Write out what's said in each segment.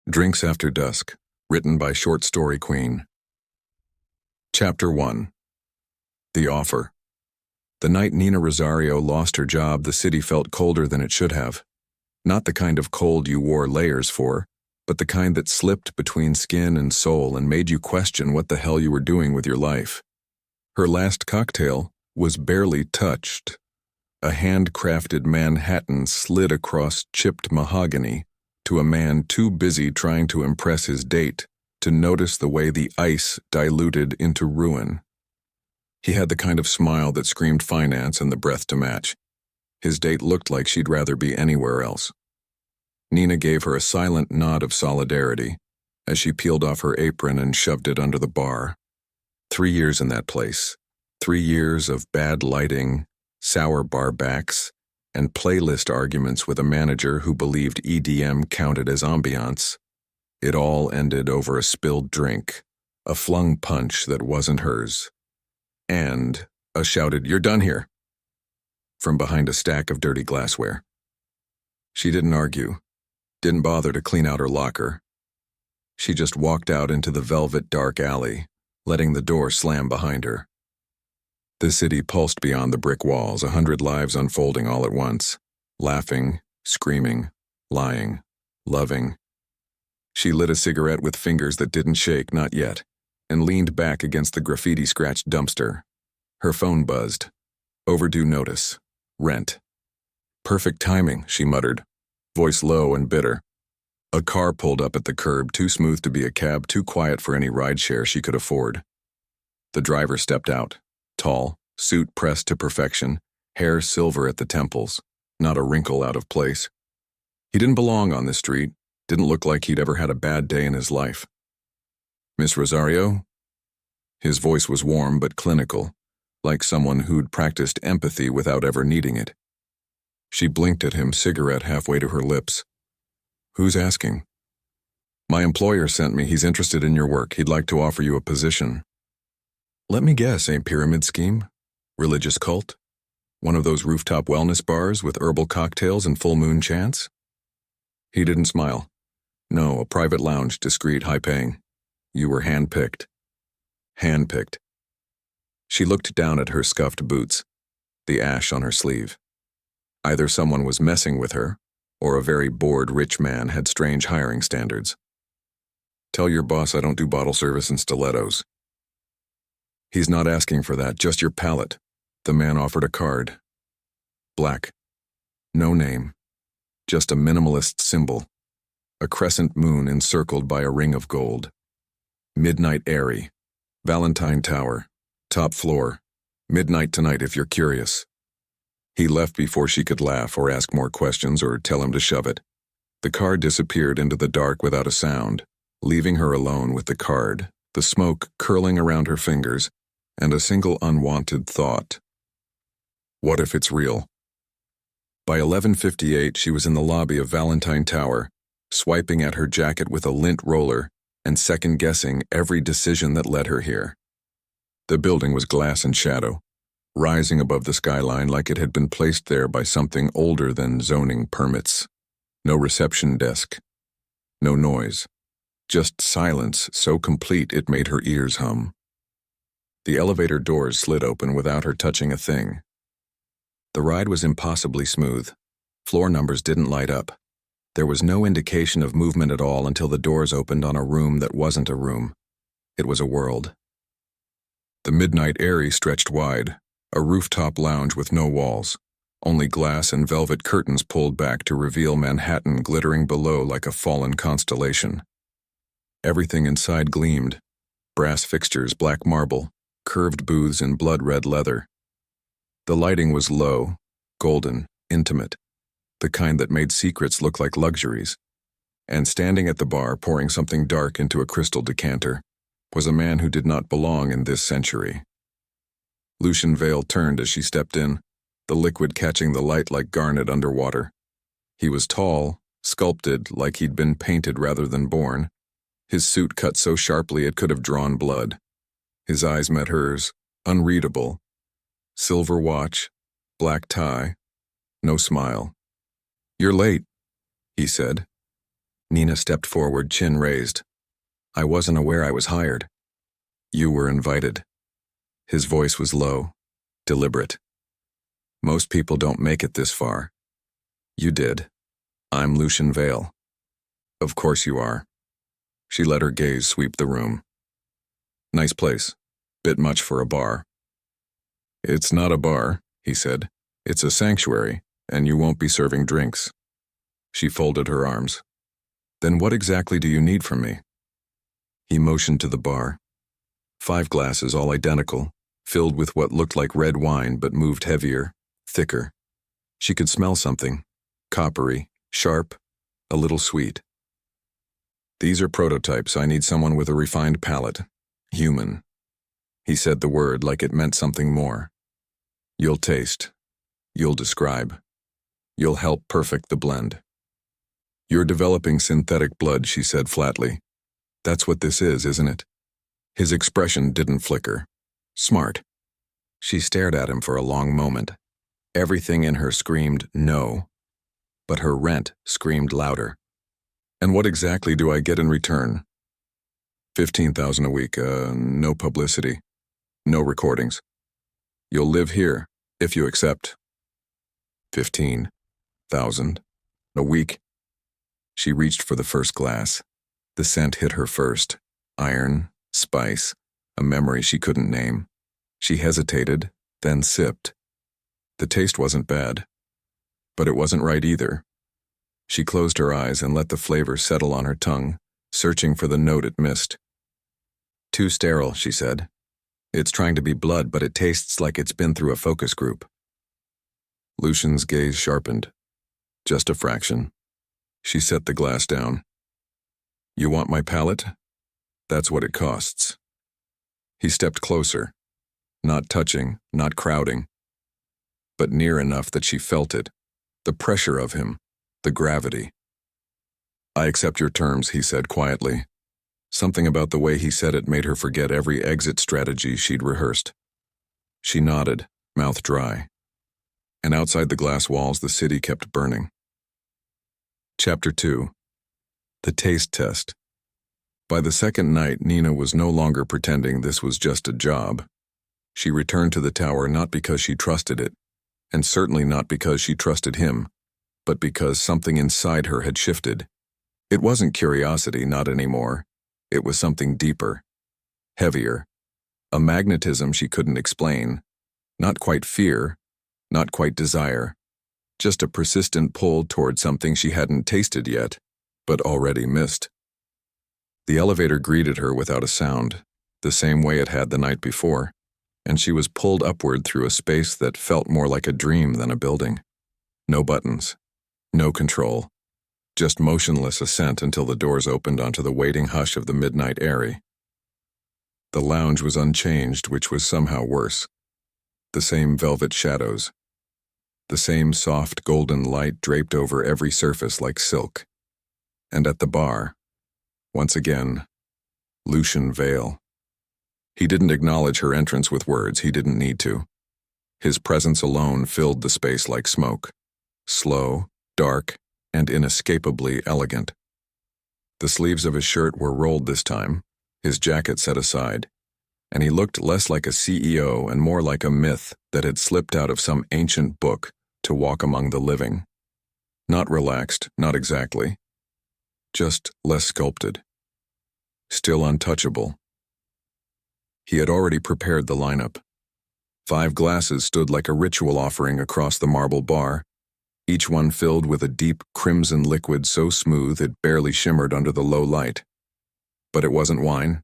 Drinks After Dusk, written by Short Story Queen. Chapter 1. The Offer. The night Nina Rosario lost her job, the city felt colder than it should have. Not the kind of cold you wore layers for, but the kind that slipped between skin and soul and made you question what the hell you were doing with your life. Her last cocktail was barely touched. A handcrafted Manhattan slid across chipped mahogany to a man too busy trying to impress his date to notice the way the ice diluted into ruin. He had the kind of smile that screamed finance and the breath to match. His date looked like she'd rather be anywhere else. Nina gave her a silent nod of solidarity as she peeled off her apron and shoved it under the bar. 3 years in that place. 3 years of bad lighting, sour bar backs, and playlist arguments with a manager who believed EDM counted as ambiance. It all ended over a spilled drink, a flung punch that wasn't hers, and a shouted, "You're done here," from behind a stack of dirty glassware. She didn't argue, didn't bother to clean out her locker. She just walked out into the velvet dark alley, letting the door slam behind her. The city pulsed beyond the brick walls, 100 lives unfolding all at once, laughing, screaming, lying, loving. She lit a cigarette with fingers that didn't shake, not yet, and leaned back against the graffiti-scratched dumpster. Her phone buzzed. Overdue notice. Rent. Perfect timing, she muttered, voice low and bitter. A car pulled up at the curb, too smooth to be a cab, too quiet for any rideshare she could afford. The driver stepped out. Tall, suit pressed to perfection, hair silver at the temples, not a wrinkle out of place. He didn't belong on this street, didn't look like he'd ever had a bad day in his life. "Miss Rosario?" His voice was warm but clinical, like someone who'd practiced empathy without ever needing it. She blinked at him, cigarette halfway to her lips. "Who's asking?" "My employer sent me. He's interested in your work. He'd like to offer you a position." "Let me guess, a pyramid scheme? Religious cult? One of those rooftop wellness bars with herbal cocktails and full moon chants?" He didn't smile. "No, a private lounge, discreet, high-paying. You were hand-picked." Hand-picked. She looked down at her scuffed boots, the ash on her sleeve. Either someone was messing with her, or a very bored rich man had strange hiring standards. "Tell your boss I don't do bottle service and stilettos." "He's not asking for that, just your palate." The man offered a card. Black. No name. Just a minimalist symbol. A crescent moon encircled by a ring of gold. Midnight Airy. Valentine Tower. Top floor. Midnight tonight if you're curious. He left before she could laugh or ask more questions or tell him to shove it. The card disappeared into the dark without a sound, leaving her alone with the card, the smoke curling around her fingers, and a single unwanted thought. What if it's real? By 11:58, she was in the lobby of Valentine Tower, swiping at her jacket with a lint roller and second-guessing every decision that led her here. The building was glass and shadow, rising above the skyline like it had been placed there by something older than zoning permits. No reception desk. No noise. Just silence so complete it made her ears hum. The elevator doors slid open without her touching a thing. The ride was impossibly smooth. Floor numbers didn't light up. There was no indication of movement at all until the doors opened on a room that wasn't a room. It was a world. The Midnight Airy stretched wide, a rooftop lounge with no walls, only glass and velvet curtains pulled back to reveal Manhattan glittering below like a fallen constellation. Everything inside gleamed. Brass fixtures, black marble, curved booths in blood-red leather. The lighting was low, golden, intimate, the kind that made secrets look like luxuries. And standing at the bar, pouring something dark into a crystal decanter, was a man who did not belong in this century. Lucien Vale turned as she stepped in, the liquid catching the light like garnet underwater. He was tall, sculpted like he'd been painted rather than born, his suit cut so sharply it could have drawn blood. His eyes met hers, unreadable. Silver watch, black tie, no smile. "You're late," he said. Nina stepped forward, chin raised. I wasn't aware I was hired. You were invited. His voice was low, deliberate. Most people don't make it this far. You did. I'm Lucien Vale. Of course you are. She let her gaze sweep the room. Nice place. Bit much for a bar. It's not a bar, he said. It's a sanctuary, and you won't be serving drinks. She folded her arms. Then what exactly do you need from me? He motioned to the bar. 5 glasses, all identical, filled with what looked like red wine but moved heavier, thicker. She could smell something, coppery, sharp, a little sweet. These are prototypes. I need someone with a refined palate. Human. He said the word like it meant something more. You'll taste. You'll describe. You'll help perfect the blend. You're developing synthetic blood, she said flatly. That's what this is, isn't it? His expression didn't flicker. Smart. She stared at him for a long moment. Everything in her screamed no, but her rent screamed louder. And what exactly do I get in return? $15,000 a week, no publicity, no recordings. You'll live here, if you accept. $15,000 a week. She reached for the first glass. The scent hit her first. Iron, spice, a memory she couldn't name. She hesitated, then sipped. The taste wasn't bad, but it wasn't right either. She closed her eyes and let the flavor settle on her tongue, searching for the note it missed. Too sterile, she said. It's trying to be blood, but it tastes like it's been through a focus group. Lucien's gaze sharpened. Just a fraction. She set the glass down. You want my palate? That's what it costs. He stepped closer, not touching, not crowding, but near enough that she felt it, the pressure of him, the gravity. I accept your terms, he said quietly. Something about the way he said it made her forget every exit strategy she'd rehearsed. She nodded, mouth dry. And outside the glass walls, the city kept burning. Chapter 2. The Taste Test. By the second night, Nina was no longer pretending this was just a job. She returned to the tower not because she trusted it, and certainly not because she trusted him, but because something inside her had shifted. It wasn't curiosity, not anymore. It was something deeper, heavier, a magnetism she couldn't explain. Not quite fear, not quite desire, just a persistent pull toward something she hadn't tasted yet, but already missed. The elevator greeted her without a sound, the same way it had the night before, and she was pulled upward through a space that felt more like a dream than a building. No buttons, no control, just motionless ascent until the doors opened onto the waiting hush of the midnight airy. The lounge was unchanged, which was somehow worse. The same velvet shadows, the same soft golden light draped over every surface like silk. And at the bar, once again, Lucien Vale. He didn't acknowledge her entrance with words, he didn't need to. His presence alone filled the space like smoke, slow, dark, and inescapably elegant. The sleeves of his shirt were rolled this time, his jacket set aside, and he looked less like a CEO and more like a myth that had slipped out of some ancient book to walk among the living. Not relaxed, not exactly. Just less sculpted. Still untouchable. He had already prepared the lineup. 5 glasses stood like a ritual offering across the marble bar, each one filled with a deep crimson liquid so smooth it barely shimmered under the low light. But it wasn't wine.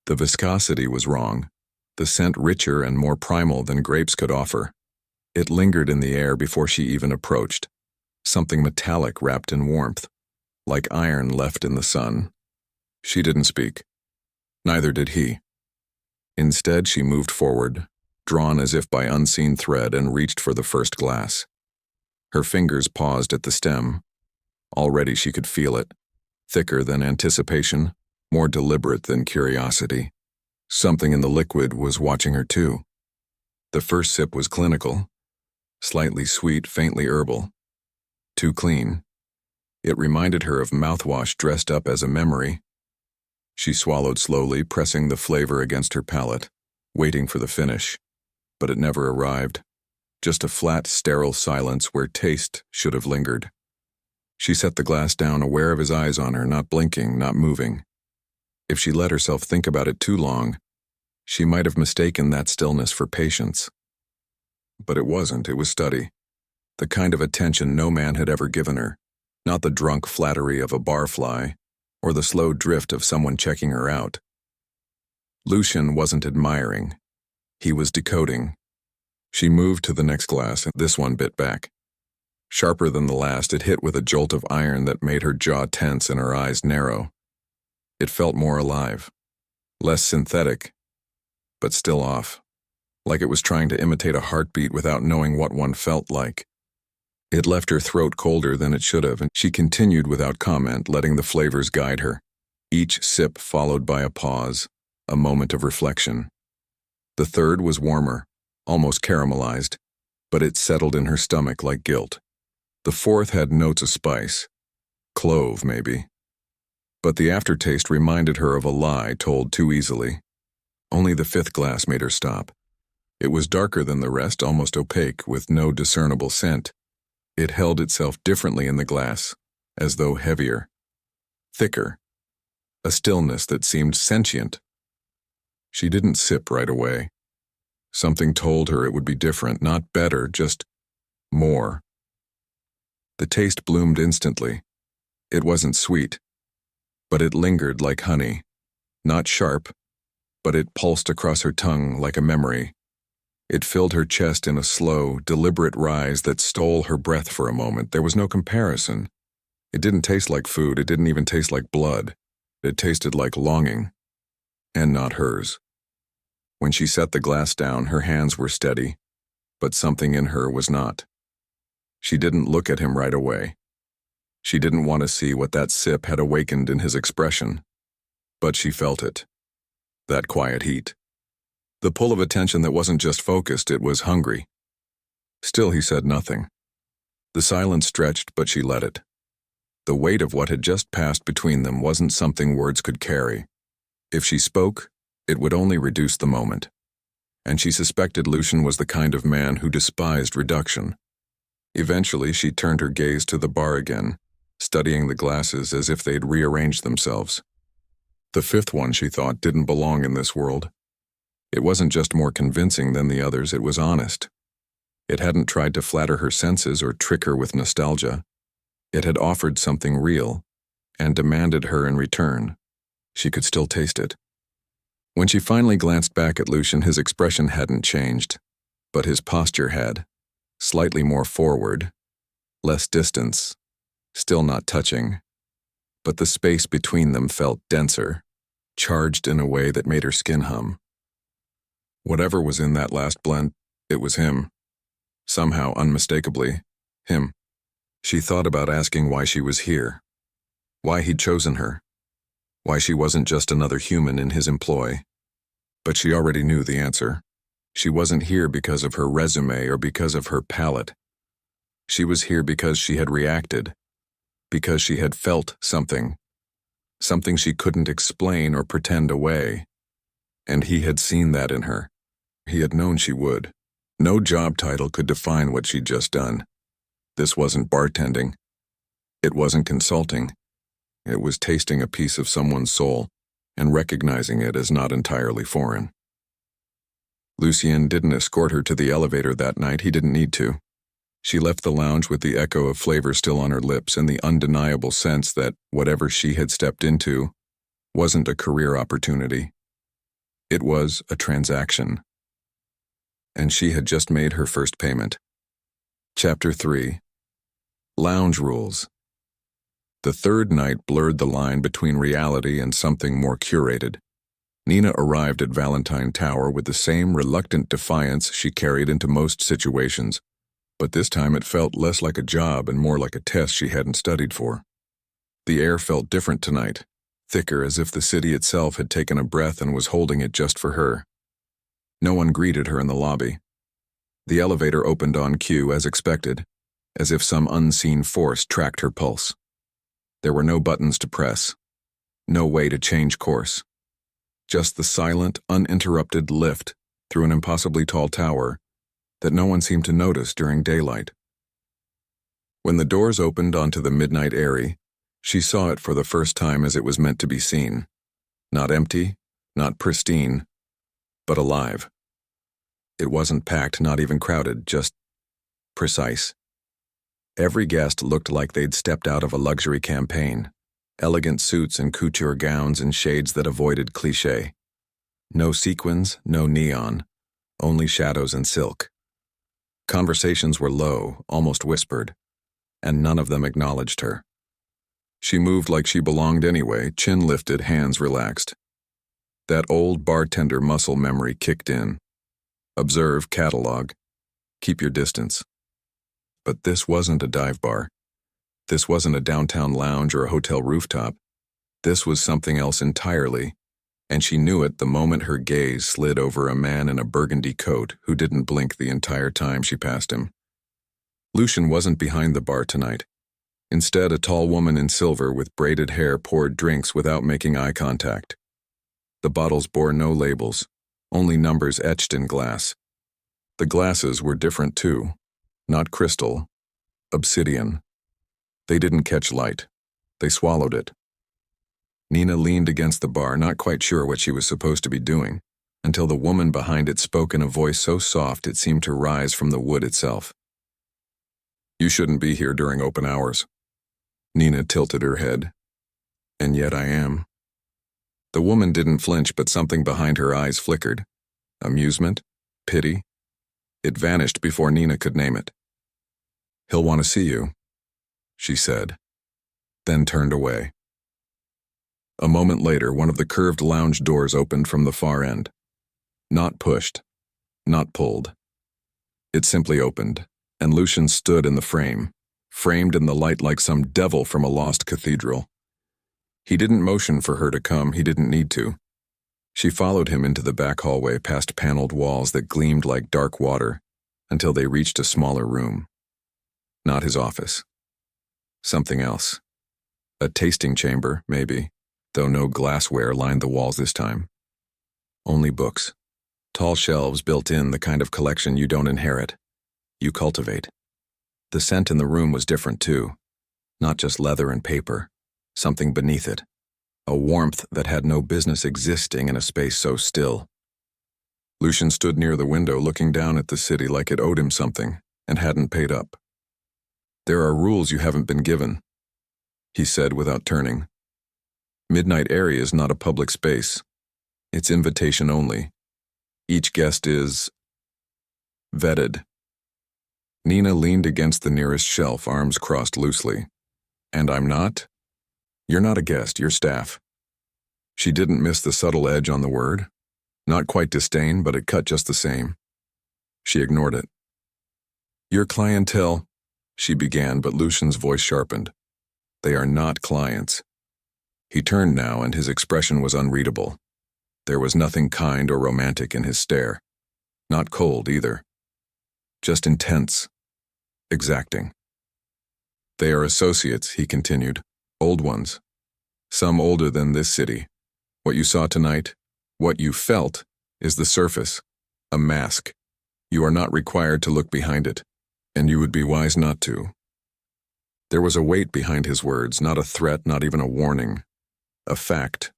The viscosity was wrong, the scent richer and more primal than grapes could offer. It lingered in the air before she even approached, something metallic wrapped in warmth, like iron left in the sun. She didn't speak. Neither did he. Instead, she moved forward, drawn as if by unseen thread, and reached for the first glass. Her fingers paused at the stem. Already she could feel it, thicker than anticipation, more deliberate than curiosity. Something in the liquid was watching her too. The first sip was clinical, slightly sweet, faintly herbal. Too clean. It reminded her of mouthwash dressed up as a memory. She swallowed slowly, pressing the flavor against her palate, waiting for the finish. But it never arrived. Just a flat, sterile silence where taste should have lingered. She set the glass down, aware of his eyes on her, not blinking, not moving. If she let herself think about it too long, she might have mistaken that stillness for patience. But it wasn't, it was study. The kind of attention no man had ever given her, not the drunk flattery of a barfly, or the slow drift of someone checking her out. Lucien wasn't admiring. He was decoding. She moved to the next glass, and this one bit back. Sharper than the last, it hit with a jolt of iron that made her jaw tense and her eyes narrow. It felt more alive, less synthetic, but still off, like it was trying to imitate a heartbeat without knowing what one felt like. It left her throat colder than it should have, and she continued without comment, letting the flavors guide her, each sip followed by a pause, a moment of reflection. The third was warmer, almost caramelized, but it settled in her stomach like guilt. The fourth had notes of spice, clove maybe. But the aftertaste reminded her of a lie told too easily. Only the fifth glass made her stop. It was darker than the rest, almost opaque, with no discernible scent. It held itself differently in the glass, as though heavier, thicker, a stillness that seemed sentient. She didn't sip right away. Something told her it would be different, not better, just more. The taste bloomed instantly. It wasn't sweet, but it lingered like honey. Not sharp, but it pulsed across her tongue like a memory. It filled her chest in a slow, deliberate rise that stole her breath for a moment. There was no comparison. It didn't taste like food. It didn't even taste like blood. It tasted like longing, and not hers. When she set the glass down, her hands were steady, but something in her was not. She didn't look at him right away. She didn't want to see what that sip had awakened in his expression. But she felt it. That quiet heat. The pull of attention that wasn't just focused, it was hungry. Still, he said nothing. The silence stretched, but she let it. The weight of what had just passed between them wasn't something words could carry. If she spoke, it would only reduce the moment. And she suspected Lucien was the kind of man who despised reduction. Eventually, she turned her gaze to the bar again, studying the glasses as if they'd rearranged themselves. The fifth one, she thought, didn't belong in this world. It wasn't just more convincing than the others, it was honest. It hadn't tried to flatter her senses or trick her with nostalgia. It had offered something real, and demanded her in return. She could still taste it. When she finally glanced back at Lucien, his expression hadn't changed, but his posture had. Slightly more forward, less distance, still not touching, but the space between them felt denser, charged in a way that made her skin hum. Whatever was in that last blend, it was him. Somehow, unmistakably, him. She thought about asking why she was here, why he'd chosen her, why she wasn't just another human in his employ. But she already knew the answer. She wasn't here because of her resume or because of her palate. She was here because she had reacted, because she had felt something she couldn't explain or pretend away. And he had seen that in her. He had known she would. No job title could define what she'd just done. This wasn't bartending. It wasn't consulting. It was tasting a piece of someone's soul and recognizing it as not entirely foreign. Lucien didn't escort her to the elevator that night. He didn't need to. She left the lounge with the echo of flavor still on her lips and the undeniable sense that whatever she had stepped into wasn't a career opportunity. It was a transaction. And she had just made her first payment. Chapter 3. Lounge Rules. The third night blurred the line between reality and something more curated. Nina arrived at Valentine Tower with the same reluctant defiance she carried into most situations, but this time it felt less like a job and more like a test she hadn't studied for. The air felt different tonight, thicker, as if the city itself had taken a breath and was holding it just for her. No one greeted her in the lobby. The elevator opened on cue as expected, as if some unseen force tracked her pulse. There were no buttons to press, no way to change course. Just the silent, uninterrupted lift through an impossibly tall tower that no one seemed to notice during daylight. When the doors opened onto the midnight eyrie, she saw it for the first time as it was meant to be seen. Not empty, not pristine, but alive. It wasn't packed, not even crowded, just precise. Every guest looked like they'd stepped out of a luxury campaign, elegant suits and couture gowns in shades that avoided cliché. No sequins, no neon, only shadows and silk. Conversations were low, almost whispered, and none of them acknowledged her. She moved like she belonged anyway, chin lifted, hands relaxed. That old bartender muscle memory kicked in. Observe, catalog, keep your distance. But this wasn't a dive bar. This wasn't a downtown lounge or a hotel rooftop. This was something else entirely, and she knew it the moment her gaze slid over a man in a burgundy coat who didn't blink the entire time she passed him. Lucien wasn't behind the bar tonight. Instead, a tall woman in silver with braided hair poured drinks without making eye contact. The bottles bore no labels, only numbers etched in glass. The glasses were different too. Not crystal, obsidian. They didn't catch light. They swallowed it. Nina leaned against the bar, not quite sure what she was supposed to be doing, until the woman behind it spoke in a voice so soft it seemed to rise from the wood itself. "You shouldn't be here during open hours." Nina tilted her head. "And yet I am." The woman didn't flinch, but something behind her eyes flickered. Amusement? Pity? It vanished before Nina could name it. "He'll want to see you," she said, then turned away. A moment later, one of the curved lounge doors opened from the far end. Not pushed, not pulled. It simply opened, and Lucien stood in the frame, framed in the light like some devil from a lost cathedral. He didn't motion for her to come, he didn't need to. She followed him into the back hallway past paneled walls that gleamed like dark water, until they reached a smaller room. Not his office. Something else. A tasting chamber, maybe, though no glassware lined the walls this time. Only books. Tall shelves built in, the kind of collection you don't inherit. You cultivate. The scent in the room was different too. Not just leather and paper. Something beneath it. A warmth that had no business existing in a space so still. Lucien stood near the window looking down at the city like it owed him something and hadn't paid up. "There are rules you haven't been given," he said without turning. Midnight Area is not a public space. It's invitation only. Each guest is vetted. Nina leaned against the nearest shelf, arms crossed loosely. "And I'm not? You're not a guest, you're staff." She didn't miss the subtle edge on the word. Not quite disdain, but it cut just the same. She ignored it. "Your clientele," she began, but Lucien's voice sharpened. "They are not clients." He turned now, and his expression was unreadable. There was nothing kind or romantic in his stare. Not cold, either. Just intense. Exacting. "They are associates," he continued. "Old ones. Some older than this city. What you saw tonight, what you felt, is the surface. A mask. You are not required to look behind it, and you would be wise not to." There was a weight behind his words, not a threat, not even a warning. A fact.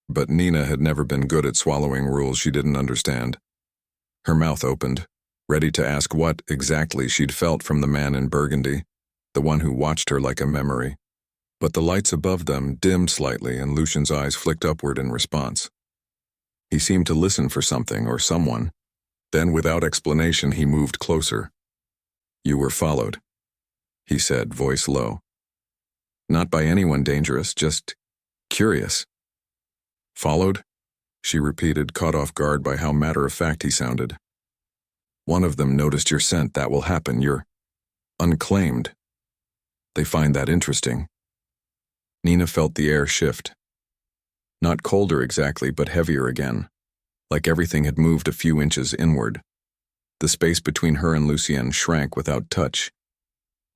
But Nina had never been good at swallowing rules she didn't understand. Her mouth opened, ready to ask what, exactly, she'd felt from the man in burgundy, the one who watched her like a memory. But the lights above them dimmed slightly, and Lucien's eyes flicked upward in response. He seemed to listen for something or someone. Then, without explanation, he moved closer. "You were followed," he said, voice low. "Not by anyone dangerous, just curious." "Followed?" she repeated, caught off guard by how matter-of-fact he sounded. "One of them noticed your scent. That will happen. You're unclaimed. They find that interesting." Nina felt the air shift. Not colder exactly, but heavier again, like everything had moved a few inches inward. The space between her and Lucien shrank without touch.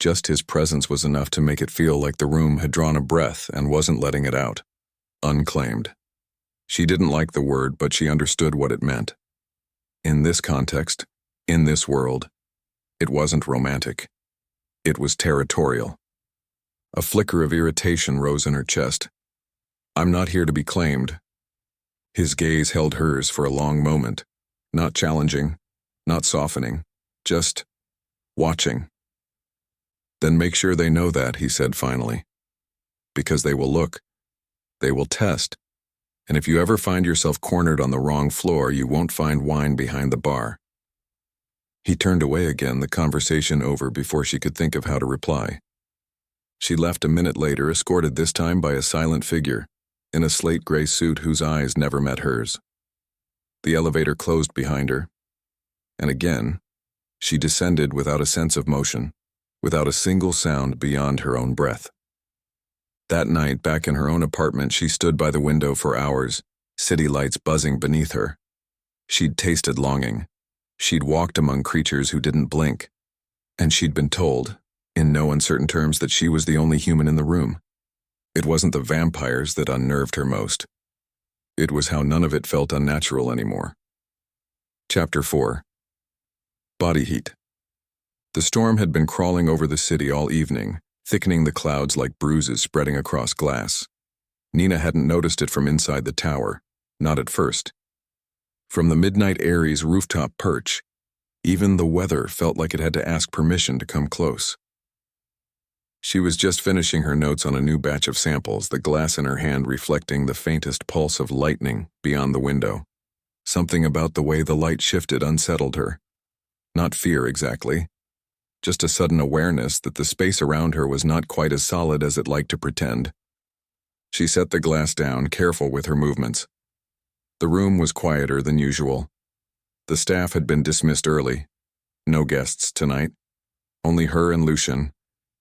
Just his presence was enough to make it feel like the room had drawn a breath and wasn't letting it out. Unclaimed. She didn't like the word, but she understood what it meant. In this context, in this world, it wasn't romantic. It was territorial. A flicker of irritation rose in her chest. "I'm not here to be claimed." His gaze held hers for a long moment, not challenging, not softening, just watching. "Then make sure they know that," he said finally. "Because they will look. They will test. And if you ever find yourself cornered on the wrong floor, you won't find wine behind the bar." He turned away again, the conversation over before she could think of how to reply. She left a minute later, escorted this time by a silent figure, in a slate gray suit whose eyes never met hers. The elevator closed behind her, and again, she descended without a sense of motion, without a single sound beyond her own breath. That night, back in her own apartment, she stood by the window for hours, city lights buzzing beneath her. She'd tasted longing. She'd walked among creatures who didn't blink. And she'd been told, in no uncertain terms, that she was the only human in the room. It wasn't the vampires that unnerved her most. It was how none of it felt unnatural anymore. Chapter 4. Body heat. The storm had been crawling over the city all evening, thickening the clouds like bruises spreading across glass. Nina hadn't noticed it from inside the tower, not at first. From the Midnight Aeries rooftop perch, even the weather felt like it had to ask permission to come close. She was just finishing her notes on a new batch of samples, the glass in her hand reflecting the faintest pulse of lightning beyond the window. Something about the way the light shifted unsettled her. Not fear exactly, just a sudden awareness that the space around her was not quite as solid as it liked to pretend. She set the glass down, careful with her movements. The room was quieter than usual. The staff had been dismissed early. No guests tonight. Only her and Lucien,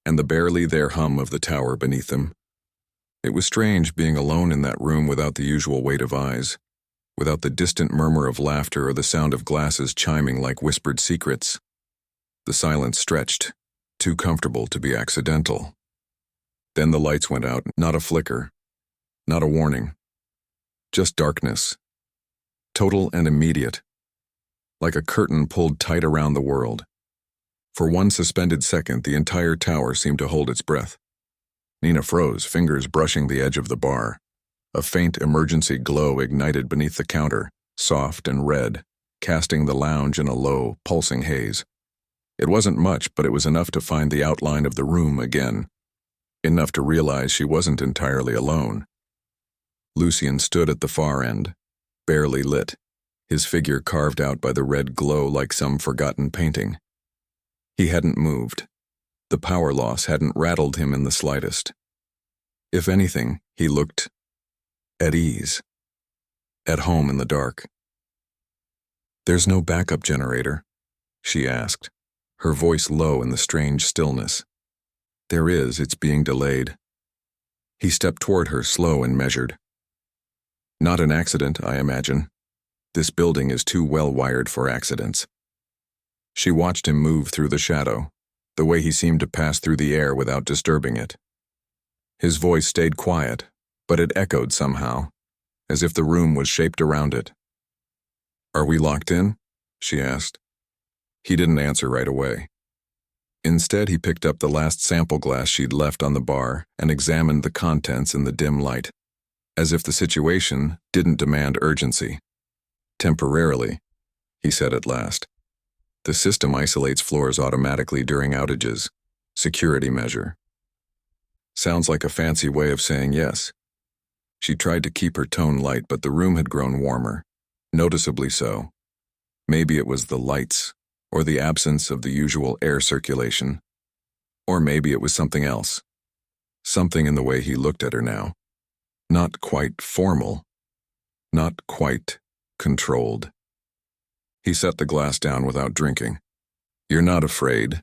and the barely there hum of the tower beneath them. It was strange being alone in that room without the usual weight of eyes, without the distant murmur of laughter or the sound of glasses chiming like whispered secrets. The silence stretched, too comfortable to be accidental. Then the lights went out, not a flicker, not a warning. Just darkness. Total and immediate. Like a curtain pulled tight around the world. For one suspended second, the entire tower seemed to hold its breath. Nina froze, fingers brushing the edge of the bar. A faint emergency glow ignited beneath the counter, soft and red, casting the lounge in a low, pulsing haze. It wasn't much, but it was enough to find the outline of the room again. Enough to realize she wasn't entirely alone. Lucien stood at the far end, barely lit, his figure carved out by the red glow like some forgotten painting. He hadn't moved. The power loss hadn't rattled him in the slightest. If anything, he looked at ease, at home in the dark. "There's no backup generator?" she asked, her voice low in the strange stillness. "There is, it's being delayed." He stepped toward her, slow and measured. "Not an accident, I imagine. This building is too well wired for accidents." She watched him move through the shadow, the way he seemed to pass through the air without disturbing it. His voice stayed quiet, but it echoed somehow, as if the room was shaped around it. "Are we locked in?" she asked. He didn't answer right away. Instead, he picked up the last sample glass she'd left on the bar and examined the contents in the dim light, as if the situation didn't demand urgency. "Temporarily," he said at last. "The system isolates floors automatically during outages. Security measure." Sounds like a fancy way of saying yes. She tried to keep her tone light, but the room had grown warmer, noticeably so. Maybe it was the lights, or the absence of the usual air circulation. Or maybe it was something else. Something in the way he looked at her now. Not quite formal. Not quite controlled. He set the glass down without drinking. "You're not afraid,"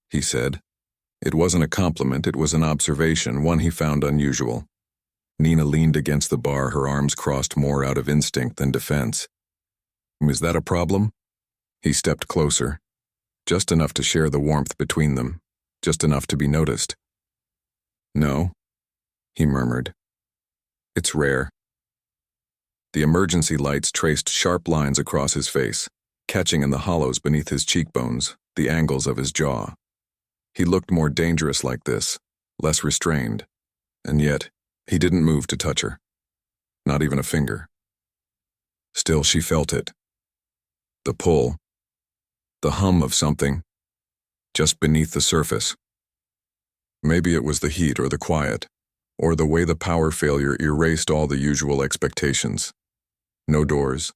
he said. It wasn't a compliment, it was an observation, one he found unusual. Nina leaned against the bar, her arms crossed more out of instinct than defense. "Is that a problem?" He stepped closer, just enough to share the warmth between them, just enough to be noticed. "No," he murmured. "It's rare." The emergency lights traced sharp lines across his face, catching in the hollows beneath his cheekbones, the angles of his jaw. He looked more dangerous like this, less restrained, and yet he didn't move to touch her. Not even a finger. Still, she felt it. The pull. The hum of something, just beneath the surface. Maybe it was the heat or the quiet, or the way the power failure erased all the usual expectations. No doors,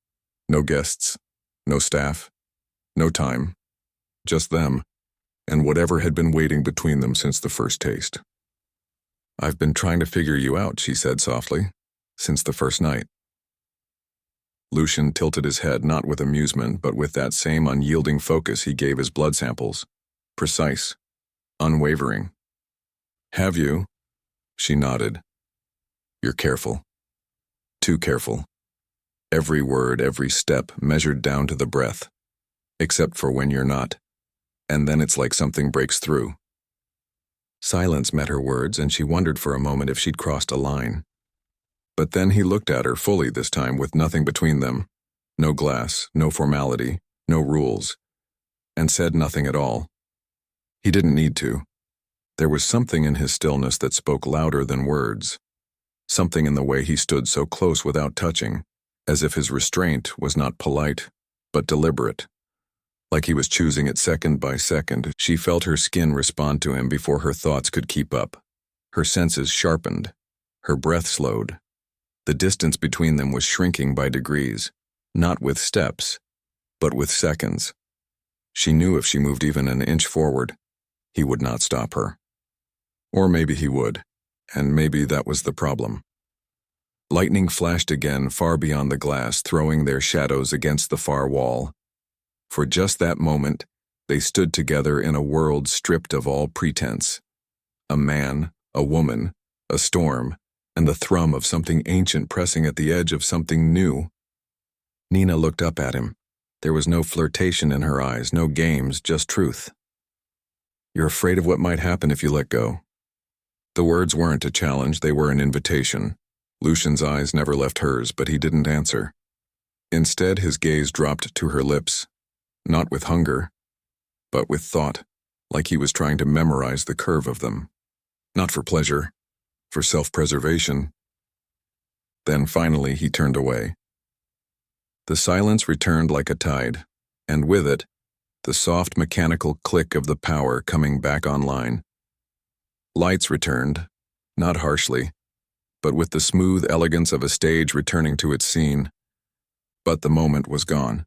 no guests, no staff, no time, just them, and whatever had been waiting between them since the first taste. "I've been trying to figure you out," she said softly, "since the first night." Lucien tilted his head not with amusement, but with that same unyielding focus he gave his blood samples. Precise, unwavering. "Have you?" She nodded. "You're careful. Too careful. Every word, every step measured down to the breath. Except for when you're not. And then it's like something breaks through." Silence met her words, and she wondered for a moment if she'd crossed a line. But then he looked at her fully this time with nothing between them. No glass, no formality, no rules. And said nothing at all. He didn't need to. There was something in his stillness that spoke louder than words. Something in the way he stood so close without touching, as if his restraint was not polite, but deliberate. Like he was choosing it second by second. She felt her skin respond to him before her thoughts could keep up. Her senses sharpened. Her breath slowed. The distance between them was shrinking by degrees, not with steps, but with seconds. She knew if she moved even an inch forward, he would not stop her. Or maybe he would, and maybe that was the problem. Lightning flashed again far beyond the glass, throwing their shadows against the far wall. For just that moment, they stood together in a world stripped of all pretense. A man, a woman, a storm, and the thrum of something ancient pressing at the edge of something new. Nina looked up at him. There was no flirtation in her eyes, no games, just truth. "You're afraid of what might happen if you let go." The words weren't a challenge, they were an invitation. Lucien's eyes never left hers, but he didn't answer. Instead, his gaze dropped to her lips, not with hunger, but with thought, like he was trying to memorize the curve of them. Not for pleasure, for self-preservation. Then finally he turned away. The silence returned like a tide, and with it, the soft mechanical click of the power coming back online. Lights returned, not harshly, but with the smooth elegance of a stage returning to its scene. But the moment was gone.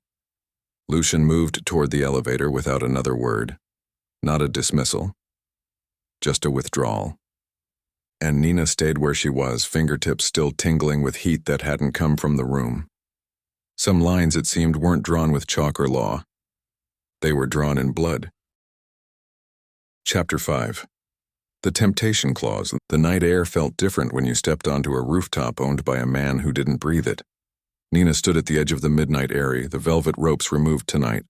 Lucien moved toward the elevator without another word. Not a dismissal, just a withdrawal. And Nina stayed where she was, fingertips still tingling with heat that hadn't come from the room. Some lines, it seemed, weren't drawn with chalk or law. They were drawn in blood. Chapter 5. The temptation clause. The night air felt different when you stepped onto a rooftop owned by a man who didn't breathe it. Nina stood at the edge of the midnight airy, the velvet ropes removed tonight.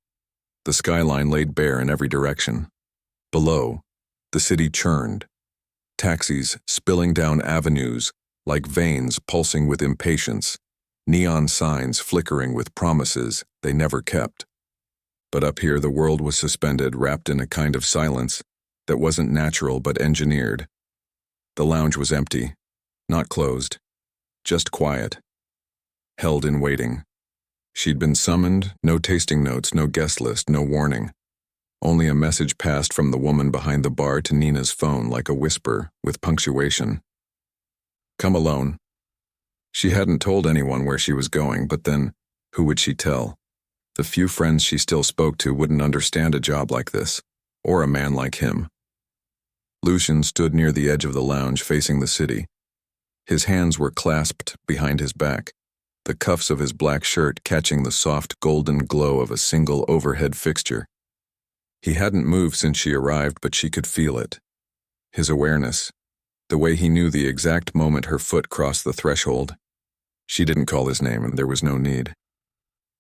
The skyline laid bare in every direction. Below, the city churned. Taxis spilling down avenues like veins pulsing with impatience, neon signs flickering with promises they never kept. But up here the world was suspended, wrapped in a kind of silence that wasn't natural but engineered. The lounge was empty, not closed, just quiet, held in waiting. She'd been summoned, no tasting notes, no guest list, no warning. Only a message passed from the woman behind the bar to Nina's phone like a whisper, with punctuation. "Come alone." She hadn't told anyone where she was going, but then, who would she tell? The few friends she still spoke to wouldn't understand a job like this, or a man like him. Lucien stood near the edge of the lounge facing the city. His hands were clasped behind his back, the cuffs of his black shirt catching the soft golden glow of a single overhead fixture. He hadn't moved since she arrived, but she could feel it. His awareness, the way he knew the exact moment her foot crossed the threshold. She didn't call his name, and there was no need.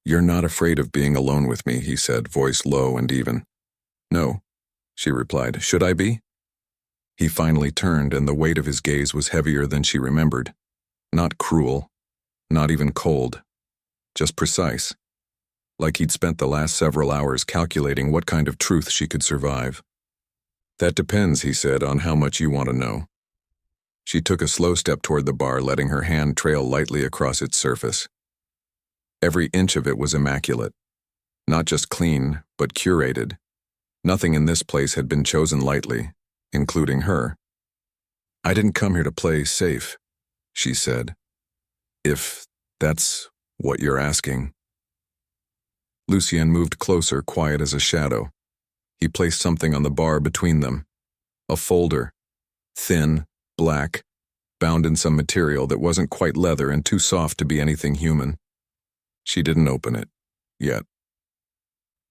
"You're not afraid of being alone with me," he said, voice low and even. "No," she replied. Should I be? He finally turned, and the weight of his gaze was heavier than she remembered. Not cruel, not even cold, just precise, like he'd spent the last several hours calculating what kind of truth she could survive. That depends, he said, on how much you want to know. She took a slow step toward the bar, letting her hand trail lightly across its surface. Every inch of it was immaculate. Not just clean, but curated. Nothing in this place had been chosen lightly, including her. I didn't come here to play safe, she said. If that's what you're asking. Lucien moved closer, quiet as a shadow. He placed something on the bar between them. A folder. Thin, black, bound in some material that wasn't quite leather and too soft to be anything human. She didn't open it, yet.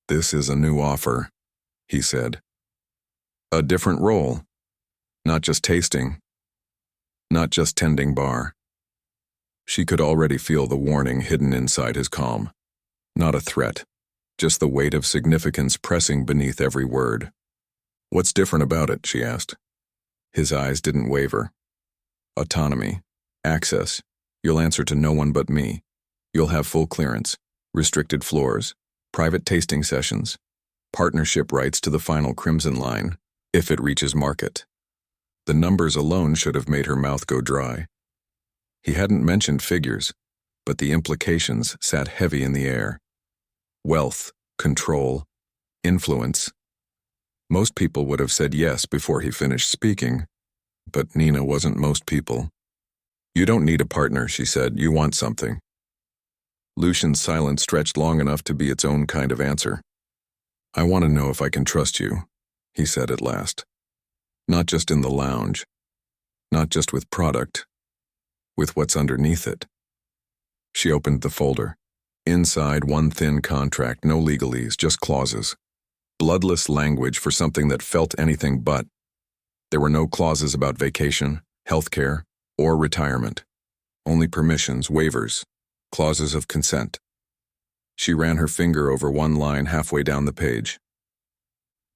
This is a new offer, he said. A different role. Not just tasting. Not just tending bar. She could already feel the warning hidden inside his calm. Not a threat, just the weight of significance pressing beneath every word. What's different about it, she asked. His eyes didn't waver. Autonomy. Access. You'll answer to no one but me. You'll have full clearance. Restricted floors. Private tasting sessions. Partnership rights to the final Crimson line, if it reaches market. The numbers alone should have made her mouth go dry. He hadn't mentioned figures, but the implications sat heavy in the air. Wealth, control, influence. Most people would have said yes before he finished speaking, but Nina wasn't most people. You don't need a partner, she said. You want something. Lucien's silence stretched long enough to be its own kind of answer. I want to know if I can trust you, he said at last. Not just in the lounge. Not just with product. With what's underneath it. She opened the folder. Inside, one thin contract, no legalese, just clauses. Bloodless language for something that felt anything but. There were no clauses about vacation, healthcare, or retirement. Only permissions, waivers, clauses of consent. She ran her finger over one line halfway down the page.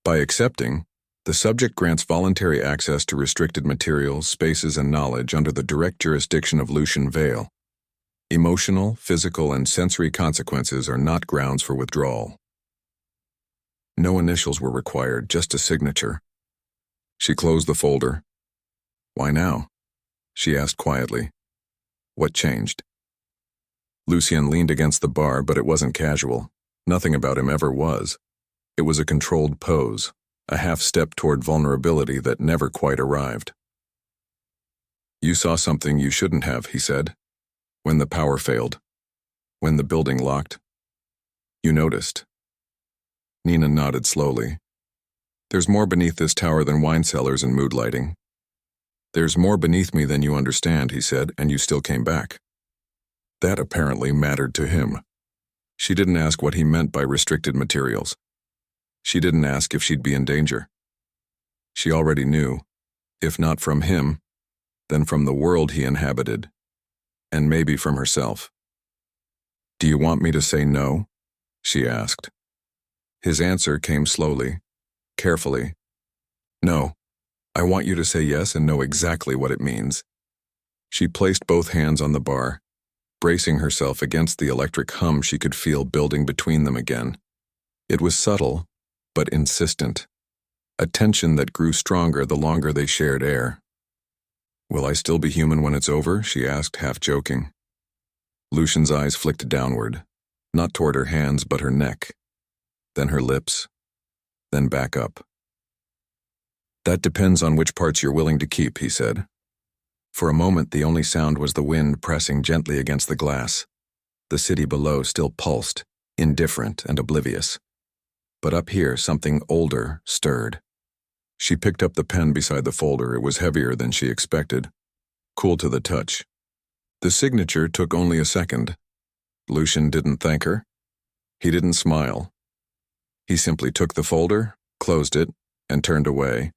By accepting, the subject grants voluntary access to restricted materials, spaces, and knowledge under the direct jurisdiction of Lucien Vale. Emotional, physical, and sensory consequences are not grounds for withdrawal. No initials were required, just a signature. She closed the folder. Why now? She asked quietly. What changed? Lucien leaned against the bar, but it wasn't casual. Nothing about him ever was. It was a controlled pose, a half-step toward vulnerability that never quite arrived. You saw something you shouldn't have, he said. When the power failed. When the building locked. You noticed. Nina nodded slowly. There's more beneath this tower than wine cellars and mood lighting. There's more beneath me than you understand, he said, and you still came back. That apparently mattered to him. She didn't ask what he meant by restricted materials. She didn't ask if she'd be in danger. She already knew, if not from him, then from the world he inhabited, and maybe from herself. Do you want me to say no? She asked. His answer came slowly, carefully. No, I want you to say yes and know exactly what it means. She placed both hands on the bar, bracing herself against the electric hum she could feel building between them again. It was subtle, but insistent, a tension that grew stronger the longer they shared air. Will I still be human when it's over? She asked, half joking. Lucien's eyes flicked downward, not toward her hands but her neck, then her lips, then back up. That depends on which parts you're willing to keep, he said. For a moment, the only sound was the wind pressing gently against the glass. The city below still pulsed, indifferent and oblivious. But up here, something older stirred. She picked up the pen beside the folder. It was heavier than she expected, cool to the touch. The signature took only a second. Lucien didn't thank her. He didn't smile. He simply took the folder, closed it, and turned away,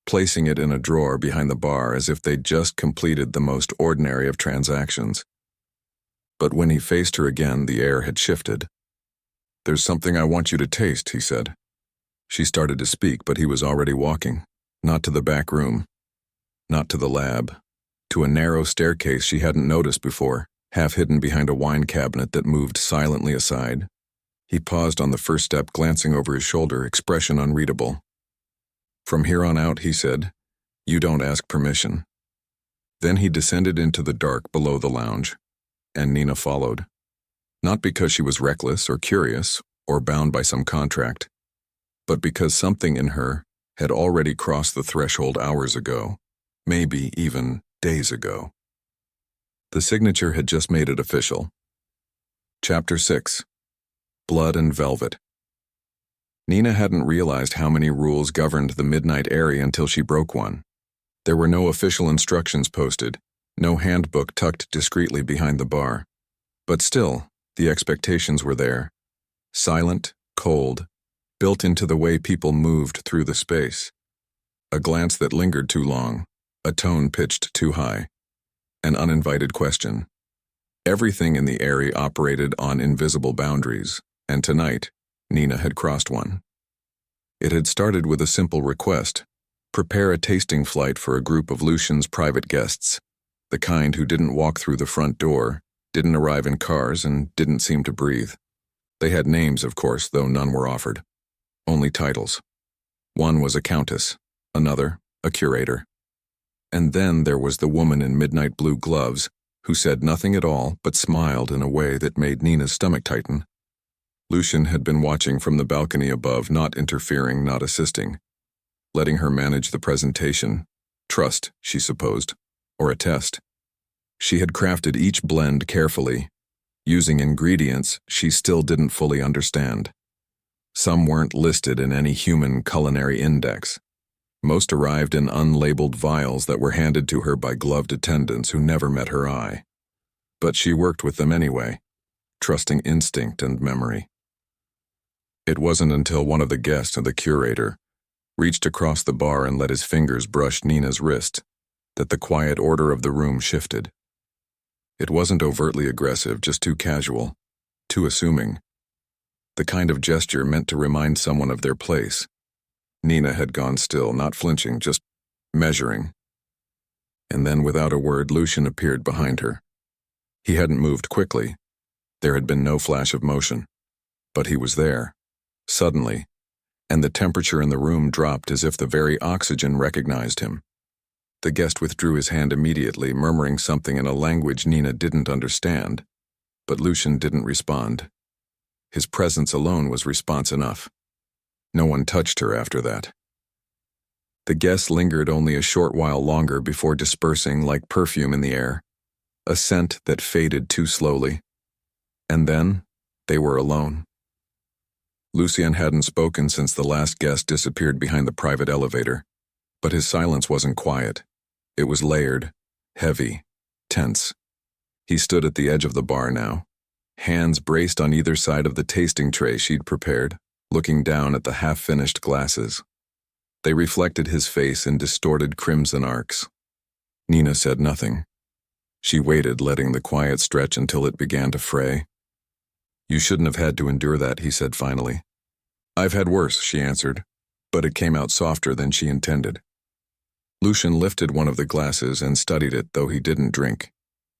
placing it in a drawer behind the bar as if they'd just completed the most ordinary of transactions. But when he faced her again, the air had shifted. There's something I want you to taste, he said. She started to speak, but he was already walking. Not to the back room. Not to the lab. To a narrow staircase she hadn't noticed before, half hidden behind a wine cabinet that moved silently aside. He paused on the first step, glancing over his shoulder, expression unreadable. "From here on out," he said, "you don't ask permission." Then he descended into the dark below the lounge, and Nina followed. Not because she was reckless or curious or bound by some contract, but because something in her had already crossed the threshold hours ago, maybe even days ago. The signature had just made it official. Chapter 6. Blood and Velvet. Nina hadn't realized how many rules governed the midnight area until she broke one. There were no official instructions posted, no handbook tucked discreetly behind the bar. But still, the expectations were there. Silent, cold, built into the way people moved through the space. A glance that lingered too long, a tone pitched too high, an uninvited question. Everything in the area operated on invisible boundaries, and tonight, Nina had crossed one. It had started with a simple request: prepare a tasting flight for a group of Lucien's private guests, the kind who didn't walk through the front door, didn't arrive in cars, and didn't seem to breathe. They had names, of course, though none were offered. Only titles. One was a countess, another, a curator. And then there was the woman in midnight blue gloves, who said nothing at all but smiled in a way that made Nina's stomach tighten. Lucien had been watching from the balcony above, not interfering, not assisting, letting her manage the presentation. Trust, she supposed, or a test. She had crafted each blend carefully, using ingredients she still didn't fully understand. Some weren't listed in any human culinary index. Most arrived in unlabeled vials that were handed to her by gloved attendants who never met her eye. But she worked with them anyway, trusting instinct and memory. It wasn't until one of the guests, the curator, reached across the bar and let his fingers brush Nina's wrist that the quiet order of the room shifted. It wasn't overtly aggressive, just too casual, too assuming. The kind of gesture meant to remind someone of their place. Nina had gone still, not flinching, just measuring. And then, without a word, Lucien appeared behind her. He hadn't moved quickly. There had been no flash of motion. But he was there, suddenly, and the temperature in the room dropped as if the very oxygen recognized him. The guest withdrew his hand immediately, murmuring something in a language Nina didn't understand. But Lucien didn't respond. His presence alone was response enough. No one touched her after that. The guests lingered only a short while longer before dispersing like perfume in the air, a scent that faded too slowly. And then, they were alone. Lucien hadn't spoken since the last guest disappeared behind the private elevator, but his silence wasn't quiet. It was layered, heavy, tense. He stood at the edge of the bar now, hands braced on either side of the tasting tray she'd prepared, looking down at the half-finished glasses. They reflected his face in distorted crimson arcs. Nina said nothing. She waited, letting the quiet stretch until it began to fray. "You shouldn't have had to endure that," he said finally. "I've had worse," she answered, but it came out softer than she intended. Lucien lifted one of the glasses and studied it, though he didn't drink.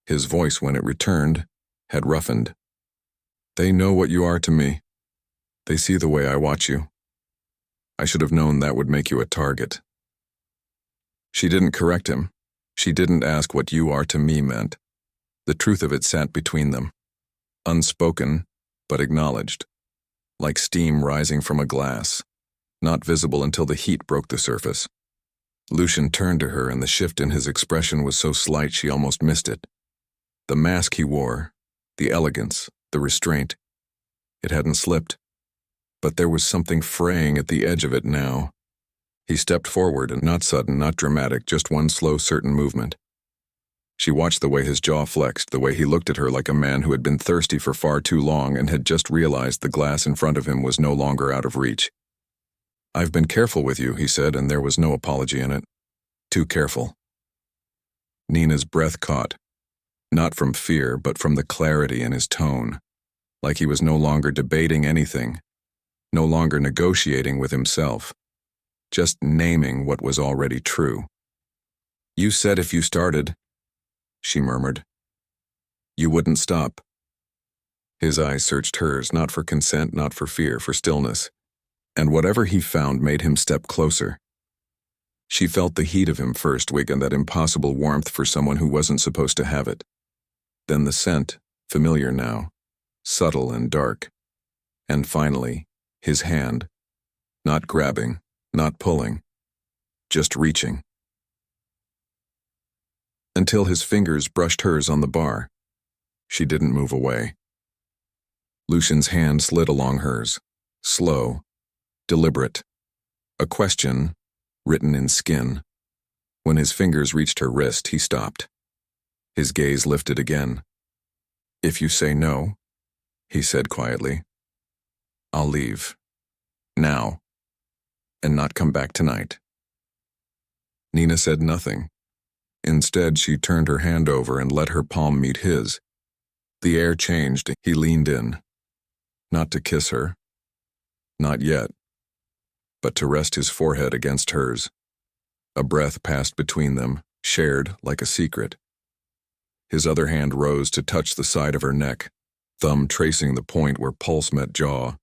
His voice, when it returned, had roughened. "They know what you are to me. They see the way I watch you. I should have known that would make you a target." She didn't correct him. She didn't ask what "you are to me" meant. The truth of it sat between them, unspoken but acknowledged, like steam rising from a glass, not visible until the heat broke the surface. Lucien turned to her, and the shift in his expression was so slight she almost missed it. The mask he wore, the elegance, the restraint, it hadn't slipped. But there was something fraying at the edge of it now. He stepped forward, and not sudden, not dramatic, just one slow, certain movement. She watched the way his jaw flexed, the way he looked at her like a man who had been thirsty for far too long and had just realized the glass in front of him was no longer out of reach. "I've been careful with you," he said, and there was no apology in it. Too careful. Nina's breath caught, not from fear, but from the clarity in his tone, like he was no longer debating anything. no longer negotiating with himself, just naming what was already true. "You said if you started," she murmured. "You wouldn't stop." His eyes searched hers, not for consent, not for fear, for stillness, and whatever he found made him step closer. She felt the heat of him first, and that impossible warmth for someone who wasn't supposed to have it. Then the scent, familiar now, subtle and dark. And finally, his hand, not grabbing, not pulling, just reaching. Until his fingers brushed hers on the bar. She didn't move away. Lucien's hand slid along hers, slow, deliberate. A question, written in skin. When his fingers reached her wrist, he stopped. His gaze lifted again. "If you say no," he said quietly, "I'll leave. Now. And not come back tonight." Nina said nothing. Instead, she turned her hand over and let her palm meet his. The air changed. He leaned in. Not to kiss her. Not yet. But to rest his forehead against hers. A breath passed between them, shared like a secret. His other hand rose to touch the side of her neck, thumb tracing the point where pulse met jaw.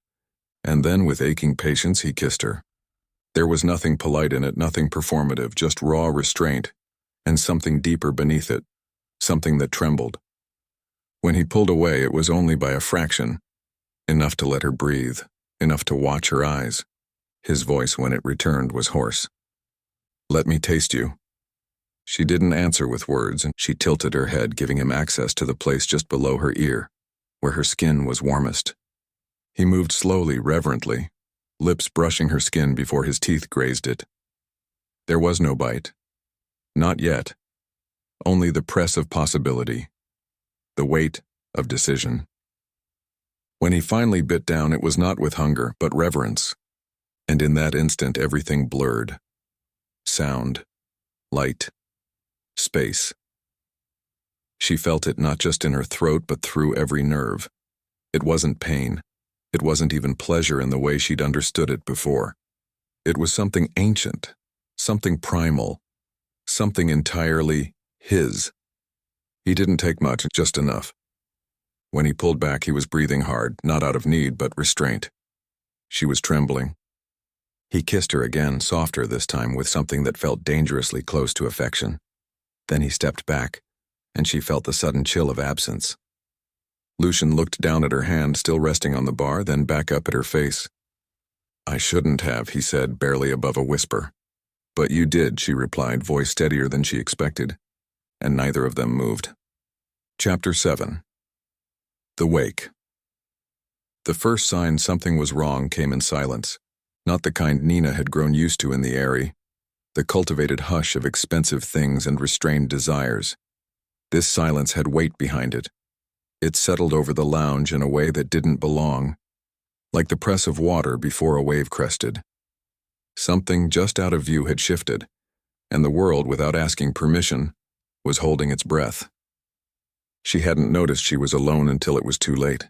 And then, with aching patience, he kissed her. There was nothing polite in it, nothing performative, just raw restraint, and something deeper beneath it, something that trembled. When he pulled away, it was only by a fraction, enough to let her breathe, enough to watch her eyes. His voice, when it returned, was hoarse. "Let me taste you." She didn't answer with words, and she tilted her head, giving him access to the place just below her ear, where her skin was warmest. He moved slowly, reverently, lips brushing her skin before his teeth grazed it. There was no bite. Not yet. Only the press of possibility. The weight of decision. When he finally bit down, it was not with hunger, but reverence. And in that instant, everything blurred. Sound. Light. Space. She felt it not just in her throat, but through every nerve. It wasn't pain. It wasn't even pleasure in the way she'd understood it before. It was something ancient, something primal, something entirely his. He didn't take much, just enough. When he pulled back, he was breathing hard, not out of need, but restraint. She was trembling. He kissed her again, softer this time, with something that felt dangerously close to affection. Then he stepped back, and she felt the sudden chill of absence. Lucien looked down at her hand, still resting on the bar, then back up at her face. "I shouldn't have," he said, barely above a whisper. "But you did," she replied, voice steadier than she expected, and neither of them moved. Chapter 7. The Wake. The first sign something was wrong came in silence, not the kind Nina had grown used to in the Airy, the cultivated hush of expensive things and restrained desires. This silence had weight behind it. It settled over the lounge in a way that didn't belong, like the press of water before a wave crested. Something just out of view had shifted, and the world, without asking permission, was holding its breath. She hadn't noticed she was alone until it was too late.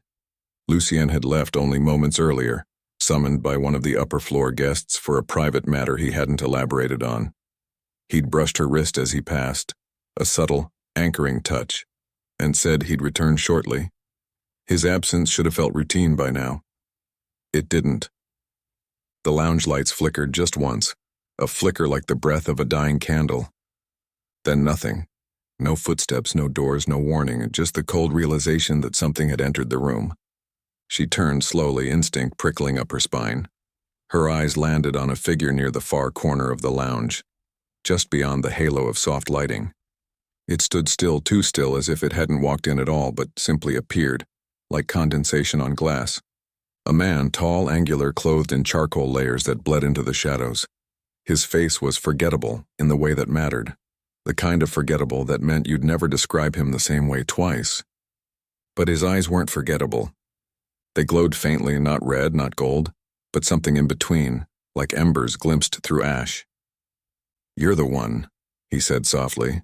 Lucien had left only moments earlier, summoned by one of the upper-floor guests for a private matter he hadn't elaborated on. He'd brushed her wrist as he passed, a subtle, anchoring touch, and said he'd return shortly. His absence should have felt routine by now. It didn't. The lounge lights flickered just once, a flicker like the breath of a dying candle. Then nothing. No footsteps, no doors, no warning, just the cold realization that something had entered the room. She turned slowly, instinct prickling up her spine. Her eyes landed on a figure near the far corner of the lounge, just beyond the halo of soft lighting. It stood still, too still, as if it hadn't walked in at all, but simply appeared, like condensation on glass. A man, tall, angular, clothed in charcoal layers that bled into the shadows. His face was forgettable in the way that mattered, the kind of forgettable that meant you'd never describe him the same way twice. But his eyes weren't forgettable. They glowed faintly, not red, not gold, but something in between, like embers glimpsed through ash. "You're the one," he said softly.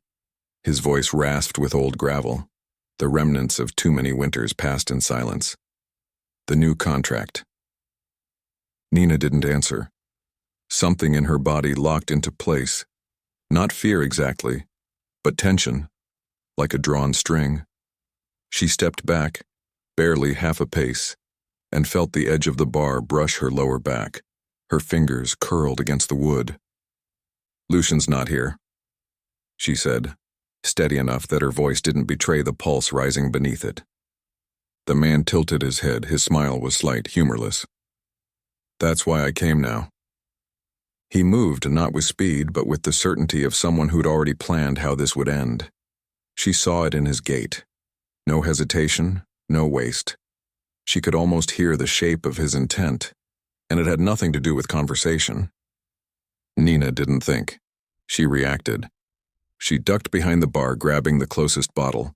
His voice rasped with old gravel, the remnants of too many winters passed in silence. "The new contract." Nina didn't answer. Something in her body locked into place. Not fear exactly, but tension, like a drawn string. She stepped back, barely half a pace, and felt the edge of the bar brush her lower back. Her fingers curled against the wood. "Lucien's not here," she said, steady enough that her voice didn't betray the pulse rising beneath it. The man tilted his head. His smile was slight, humorless. "That's why I came now." He moved, not with speed, but with the certainty of someone who'd already planned how this would end. She saw it in his gait. No hesitation, no waste. She could almost hear the shape of his intent, and it had nothing to do with conversation. Nina didn't think. She reacted. She ducked behind the bar, grabbing the closest bottle.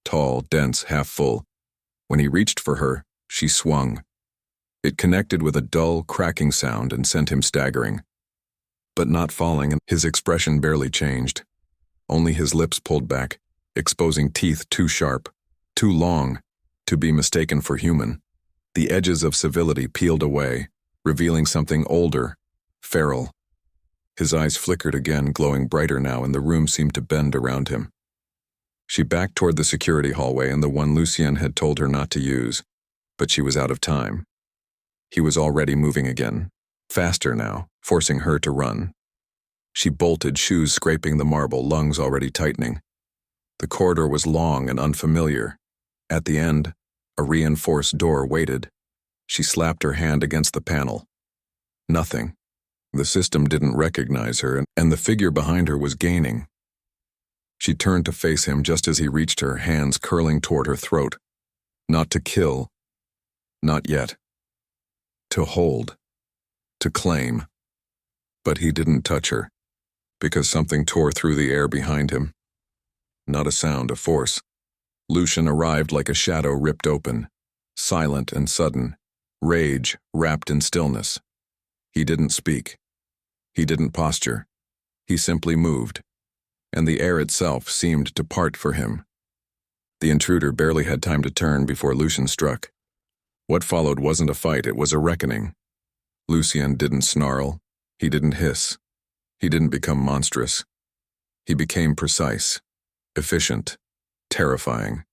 Tall, dense, half full. When he reached for her, she swung. It connected with a dull, cracking sound and sent him staggering. But not falling, and his expression barely changed. Only his lips pulled back, exposing teeth too sharp, too long, to be mistaken for human. The edges of civility peeled away, revealing something older, feral. His eyes flickered again, glowing brighter now, and the room seemed to bend around him. She backed toward the security hallway and the one Lucien had told her not to use, but she was out of time. He was already moving again, faster now, forcing her to run. She bolted, shoes scraping the marble, lungs already tightening. The corridor was long and unfamiliar. At the end, a reinforced door waited. She slapped her hand against the panel. Nothing. The system didn't recognize her, and the figure behind her was gaining. She turned to face him just as he reached her, hands curling toward her throat. Not to kill. Not yet. To hold. To claim. But he didn't touch her, because something tore through the air behind him. Not a sound, a force. Lucien arrived like a shadow ripped open, silent and sudden, rage wrapped in stillness. He didn't speak. He didn't posture. He simply moved, and the air itself seemed to part for him. The intruder barely had time to turn before Lucien struck. What followed wasn't a fight, it was a reckoning. Lucien didn't snarl. He didn't hiss. He didn't become monstrous. He became precise, efficient, terrifying.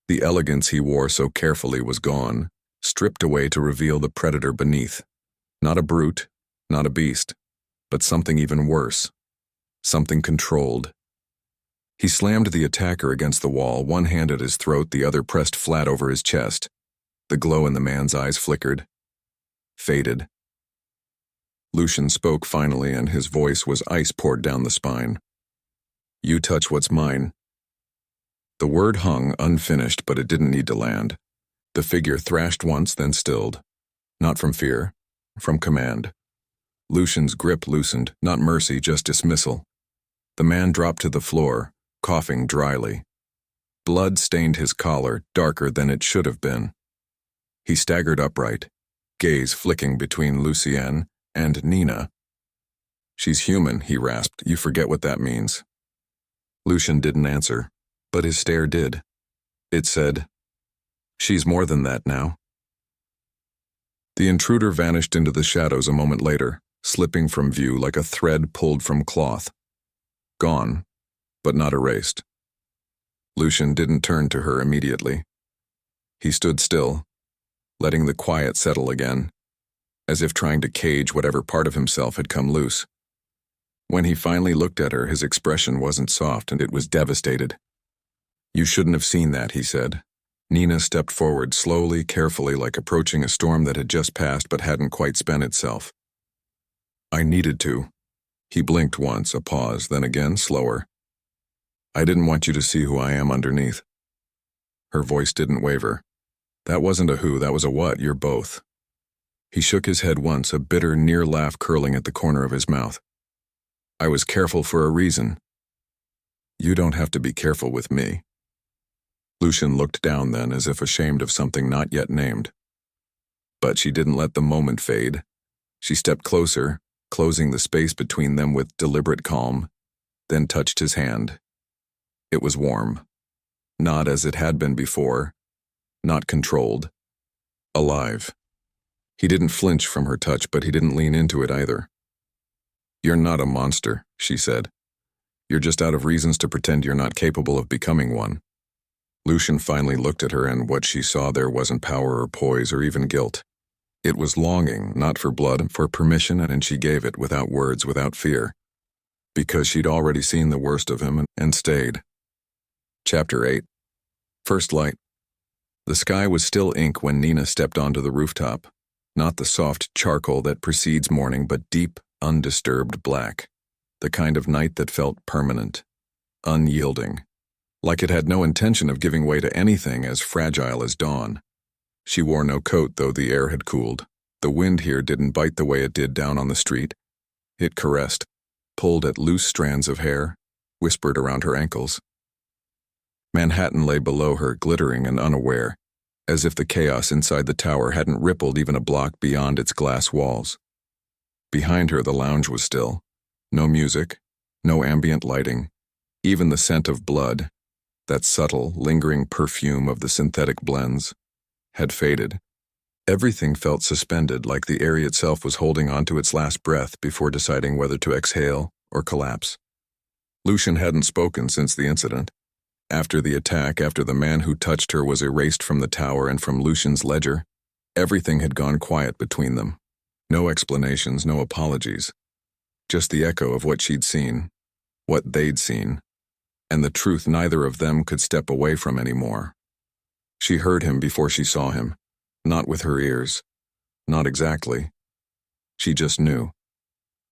The elegance he wore so carefully was gone, stripped away to reveal the predator beneath. Not a brute, not a beast, but something even worse. Something controlled. He slammed the attacker against the wall, one hand at his throat, the other pressed flat over his chest. The glow in the man's eyes flickered, faded. Lucien spoke finally, and his voice was ice poured down the spine. "You touch what's mine." The word hung unfinished, but it didn't need to land. The figure thrashed once, then stilled. Not from fear, from command. Lucien's grip loosened, not mercy, just dismissal. The man dropped to the floor, coughing dryly. Blood stained his collar, darker than it should have been. He staggered upright, gaze flicking between Lucien and Nina. "She's human," he rasped. "You forget what that means." Lucien didn't answer, but his stare did. It said, "She's more than that now." The intruder vanished into the shadows a moment later, slipping from view like a thread pulled from cloth. Gone, but not erased. Lucien didn't turn to her immediately. He stood still, letting the quiet settle again, as if trying to cage whatever part of himself had come loose. When he finally looked at her, his expression wasn't soft, and it was devastated. "You shouldn't have seen that," he said. Nina stepped forward slowly, carefully, like approaching a storm that had just passed but hadn't quite spent itself. "I needed to." He blinked once, a pause, then again, slower. "I didn't want you to see who I am underneath." Her voice didn't waver. "That wasn't a who, that was a what, you're both." He shook his head once, a bitter, near laugh curling at the corner of his mouth. "I was careful for a reason." "You don't have to be careful with me." Lucien looked down then, as if ashamed of something not yet named. But she didn't let the moment fade. She stepped closer, closing the space between them with deliberate calm, then touched his hand. It was warm. Not as it had been before. Not controlled. Alive. He didn't flinch from her touch, but he didn't lean into it either. "You're not a monster," she said. "You're just out of reasons to pretend you're not capable of becoming one." Lucien finally looked at her, and what she saw there wasn't power or poise or even guilt. It was longing, not for blood, for permission, and she gave it without words, without fear. Because she'd already seen the worst of him and stayed. Chapter 8. First light. The sky was still ink when Nina stepped onto the rooftop. Not the soft charcoal that precedes morning, but deep, undisturbed black. The kind of night that felt permanent, unyielding. Like it had no intention of giving way to anything as fragile as dawn. She wore no coat, though the air had cooled. The wind here didn't bite the way it did down on the street. It caressed, pulled at loose strands of hair, whispered around her ankles. Manhattan lay below her, glittering and unaware, as if the chaos inside the tower hadn't rippled even a block beyond its glass walls. Behind her, the lounge was still. No music, no ambient lighting. Even the scent of blood, that subtle, lingering perfume of the synthetic blends, had faded. Everything felt suspended, like the area itself was holding on to its last breath before deciding whether to exhale or collapse. Lucien hadn't spoken since the incident. After the attack, after the man who touched her was erased from the tower and from Lucien's ledger, everything had gone quiet between them. No explanations, no apologies. Just the echo of what she'd seen, what they'd seen, and the truth neither of them could step away from anymore. She heard him before she saw him, not with her ears, not exactly. She just knew.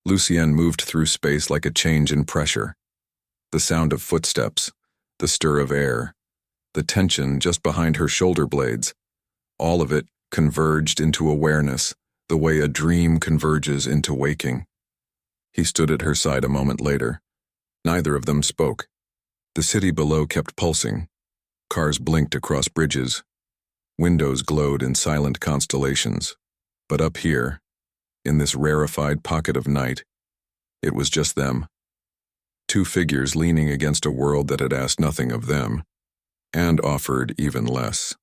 Lucien moved through space like a change in pressure. The sound of footsteps, the stir of air, the tension just behind her shoulder blades, all of it converged into awareness, the way a dream converges into waking. He stood at her side a moment later. Neither of them spoke. The city below kept pulsing. Cars blinked across bridges. Windows glowed in silent constellations. But up here, in this rarefied pocket of night, it was just them. Two figures leaning against a world that had asked nothing of them, and offered even less.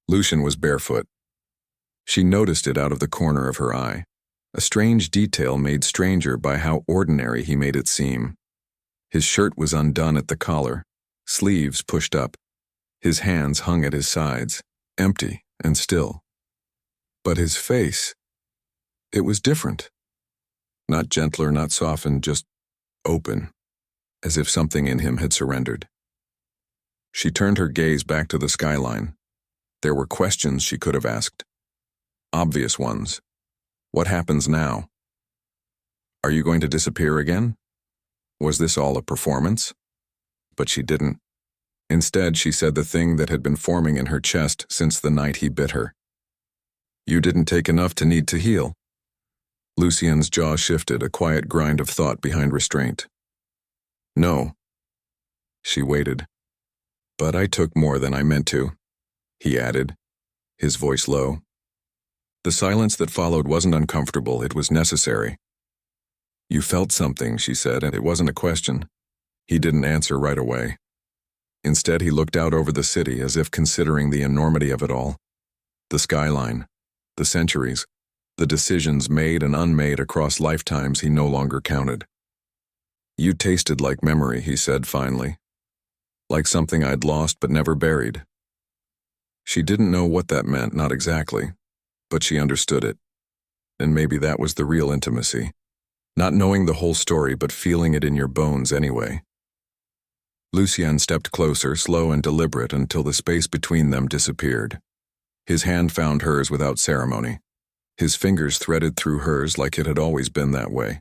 Lucien was barefoot. She noticed it out of the corner of her eye, a strange detail made stranger by how ordinary he made it seem. His shirt was undone at the collar, sleeves pushed up. His hands hung at his sides, empty and still. But his face, it was different. Not gentler, not softened, just open, as if something in him had surrendered. She turned her gaze back to the skyline. There were questions she could have asked. Obvious ones. What happens now? Are you going to disappear again? Was this all a performance? But she didn't. Instead, she said the thing that had been forming in her chest since the night he bit her. You didn't take enough to need to heal. Lucien's jaw shifted, a quiet grind of thought behind restraint. No. She waited. But I took more than I meant to, he added, his voice low. The silence that followed wasn't uncomfortable, it was necessary. You felt something, she said, and it wasn't a question. He didn't answer right away. Instead, he looked out over the city as if considering the enormity of it all. The skyline, the centuries, the decisions made and unmade across lifetimes he no longer counted. You tasted like memory, he said finally. Like something I'd lost but never buried. She didn't know what that meant, not exactly, but she understood it. And maybe that was the real intimacy. Not knowing the whole story, but feeling it in your bones anyway. Lucien stepped closer, slow and deliberate, until the space between them disappeared. His hand found hers without ceremony. His fingers threaded through hers like it had always been that way.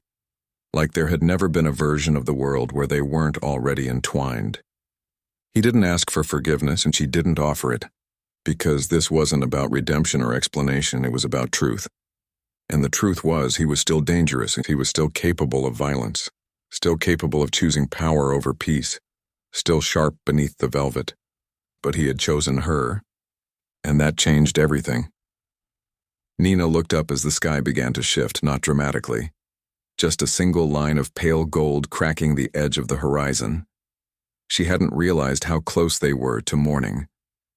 Like there had never been a version of the world where they weren't already entwined. He didn't ask for forgiveness, and she didn't offer it. Because this wasn't about redemption or explanation, it was about truth. And the truth was, he was still dangerous, he was still capable of violence, still capable of choosing power over peace, still sharp beneath the velvet. But he had chosen her, and that changed everything. Nina looked up as the sky began to shift, not dramatically. Just a single line of pale gold cracking the edge of the horizon. She hadn't realized how close they were to morning,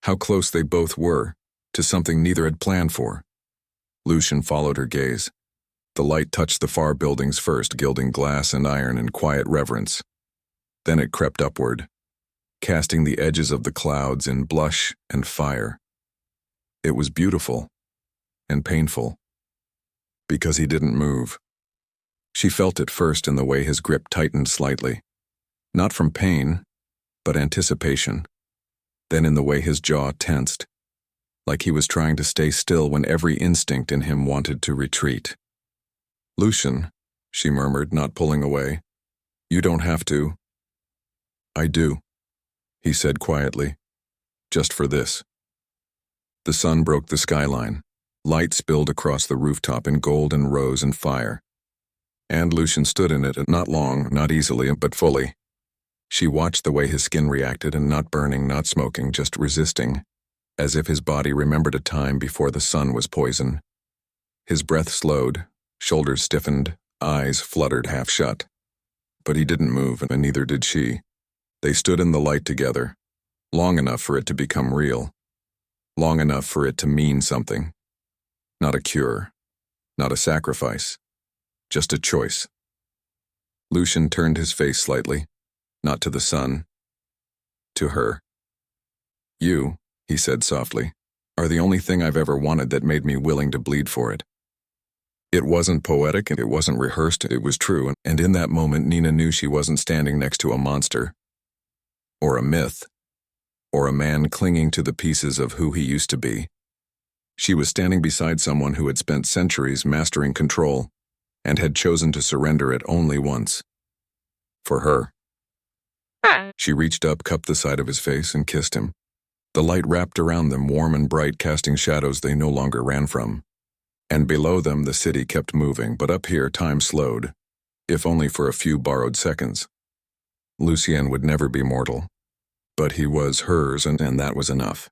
how close they both were to something neither had planned for. Lucien followed her gaze. The light touched the far buildings first, gilding glass and iron in quiet reverence. Then it crept upward, casting the edges of the clouds in blush and fire. It was beautiful and painful, because he didn't move. She felt it first in the way his grip tightened slightly, not from pain, but anticipation. Then in the way his jaw tensed, like he was trying to stay still when every instinct in him wanted to retreat. "Lucien," she murmured, not pulling away. "You don't have to." "I do," he said quietly. "Just for this." The sun broke the skyline. Light spilled across the rooftop in golden rose and fire. And Lucien stood in it, not long, not easily, but fully. She watched the way his skin reacted, and not burning, not smoking, just resisting, as if his body remembered a time before the sun was poison. His breath slowed, shoulders stiffened, eyes fluttered half shut. But he didn't move, and neither did she. They stood in the light together, long enough for it to become real, long enough for it to mean something. Not a cure, not a sacrifice, just a choice. Lucien turned his face slightly, not to the sun, to her. "You," he said softly, "are the only thing I've ever wanted that made me willing to bleed for it." It wasn't poetic and it wasn't rehearsed, it was true, and in that moment Nina knew she wasn't standing next to a monster, or a myth, or a man clinging to the pieces of who he used to be. She was standing beside someone who had spent centuries mastering control and had chosen to surrender it only once. For her. She reached up, cupped the side of his face, and kissed him. The light wrapped around them, warm and bright, casting shadows they no longer ran from. And below them the city kept moving, but up here time slowed, if only for a few borrowed seconds. Lucien would never be mortal, but he was hers, and that was enough.